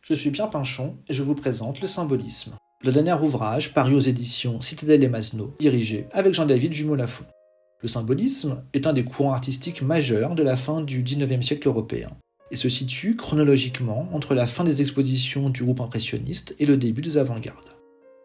Je suis Pierre Pinchon et je vous présente Le Symbolisme, le dernier ouvrage paru aux éditions Citadel et Masneau, dirigé avec Jean-David Jumeau-Lafont. Le symbolisme est un des courants artistiques majeurs de la fin du XIXe siècle européen et se situe chronologiquement entre la fin des expositions du groupe impressionniste et le début des avant-gardes.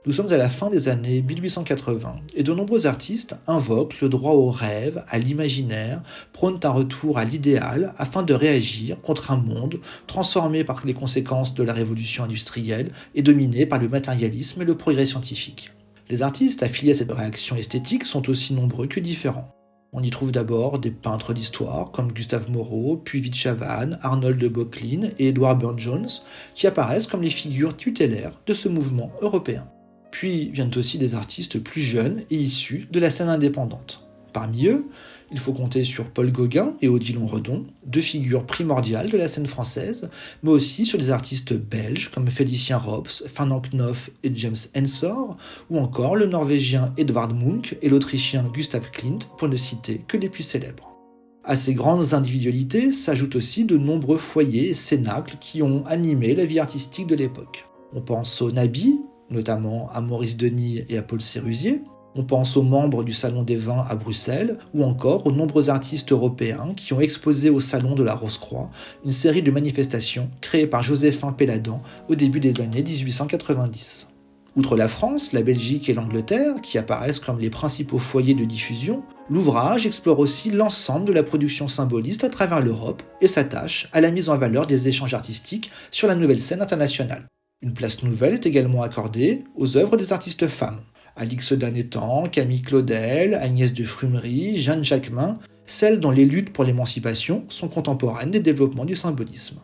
Nous sommes à la fin des années 1880 et de nombreux artistes invoquent le droit au rêve, à l'imaginaire, prônent un retour à l'idéal afin de réagir contre un monde transformé par les conséquences de la révolution industrielle et dominé par le matérialisme et le progrès scientifique. Les artistes affiliés à cette réaction esthétique sont aussi nombreux que différents. On y trouve d'abord des peintres d'histoire comme Gustave Moreau, puis Vid Chavannes, Arnold de Böcklin et Edward Burne-Jones qui apparaissent comme les figures tutélaires de ce mouvement européen. Puis viennent aussi des artistes plus jeunes et issus de la scène indépendante. Parmi eux, il faut compter sur Paul Gauguin et Odilon Redon, deux figures primordiales de la scène française, mais aussi sur des artistes belges comme Félicien Rops, Fernand Knoff et James Ensor, ou encore le norvégien Edvard Munch et l'autrichien Gustav Klimt, pour ne citer que les plus célèbres. À ces grandes individualités s'ajoutent aussi de nombreux foyers et cénacles qui ont animé la vie artistique de l'époque. On pense au Nabi, notamment à Maurice Denis et à Paul Sérusier. On pense aux membres du Salon des Vins à Bruxelles, ou encore aux nombreux artistes européens qui ont exposé au Salon de la Rose-Croix une série de manifestations créées par Joséphin Péladan au début des années 1890. Outre la France, la Belgique et l'Angleterre, qui apparaissent comme les principaux foyers de diffusion, l'ouvrage explore aussi l'ensemble de la production symboliste à travers l'Europe et s'attache à la mise en valeur des échanges artistiques sur la nouvelle scène internationale. Une place nouvelle est également accordée aux œuvres des artistes femmes. Alix Danétan, Camille Claudel, Agnès de Frumery, Jeanne Jacquemin, celles dont les luttes pour l'émancipation sont contemporaines des développements du symbolisme.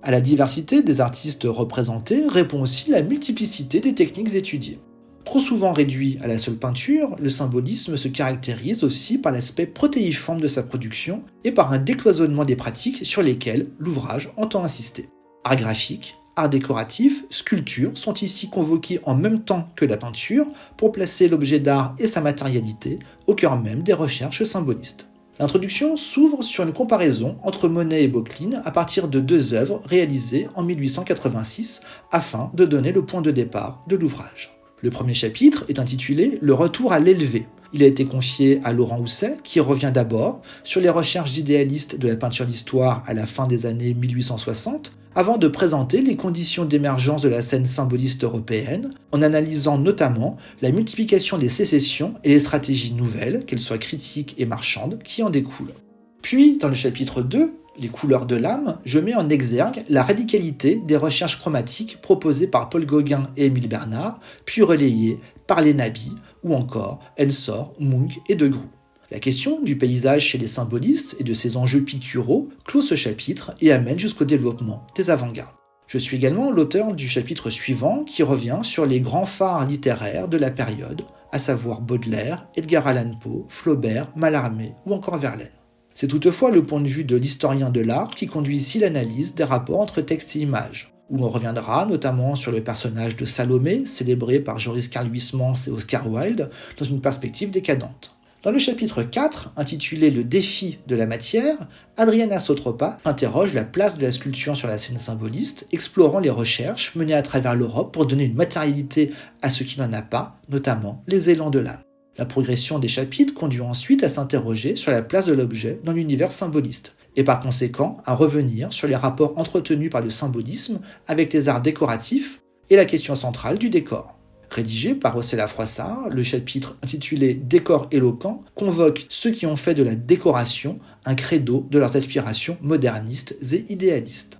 À la diversité des artistes représentés répond aussi la multiplicité des techniques étudiées. Trop souvent réduit à la seule peinture, le symbolisme se caractérise aussi par l'aspect protéiforme de sa production et par un décloisonnement des pratiques sur lesquelles l'ouvrage entend insister. Art graphique, art décoratif, sculpture sont ici convoqués en même temps que la peinture pour placer l'objet d'art et sa matérialité au cœur même des recherches symbolistes. L'introduction s'ouvre sur une comparaison entre Monet et Böcklin à partir de deux œuvres réalisées en 1886 afin de donner le point de départ de l'ouvrage. Le premier chapitre est intitulé « Le retour à l'élevé ». Il a été confié à Laurent Housset, qui revient d'abord sur les recherches idéalistes de la peinture d'histoire à la fin des années 1860, avant de présenter les conditions d'émergence de la scène symboliste européenne, en analysant notamment la multiplication des sécessions et les stratégies nouvelles, qu'elles soient critiques et marchandes, qui en découlent. Puis, dans le chapitre 2, les couleurs de l'âme, je mets en exergue la radicalité des recherches chromatiques proposées par Paul Gauguin et Émile Bernard, puis relayées par les Nabi, ou encore Ensor, Munch et De Groot. La question du paysage chez les symbolistes et de ses enjeux picturaux clôt ce chapitre et amène jusqu'au développement des avant-gardes. Je suis également l'auteur du chapitre suivant qui revient sur les grands phares littéraires de la période, à savoir Baudelaire, Edgar Allan Poe, Flaubert, Mallarmé ou encore Verlaine. C'est toutefois le point de vue de l'historien de l'art qui conduit ici l'analyse des rapports entre texte et image, où l'on reviendra notamment sur le personnage de Salomé, célébré par Joris Carl Huysmans et Oscar Wilde, dans une perspective décadente. Dans le chapitre 4, intitulé « Le défi de la matière », Adriana Sotropa interroge la place de la sculpture sur la scène symboliste, explorant les recherches menées à travers l'Europe pour donner une matérialité à ce qui n'en a pas, notamment les élans de l'âme. La progression des chapitres conduit ensuite à s'interroger sur la place de l'objet dans l'univers symboliste, et par conséquent à revenir sur les rapports entretenus par le symbolisme avec les arts décoratifs et la question centrale du décor. Rédigé par Rossella Froissart, le chapitre intitulé « Décor éloquent » convoque ceux qui ont fait de la décoration un credo de leurs aspirations modernistes et idéalistes.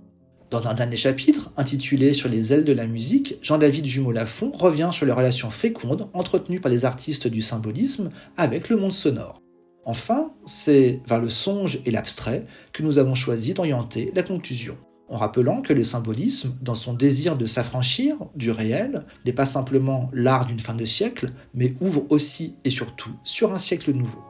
Dans un dernier chapitre, intitulé « Sur les ailes de la musique », Jean-David Jumeau-Lafont revient sur les relations fécondes entretenues par les artistes du symbolisme avec le monde sonore. Enfin, c'est vers le songe et l'abstrait que nous avons choisi d'orienter la conclusion, en rappelant que le symbolisme, dans son désir de s'affranchir du réel, n'est pas simplement l'art d'une fin de siècle, mais ouvre aussi et surtout sur un siècle nouveau.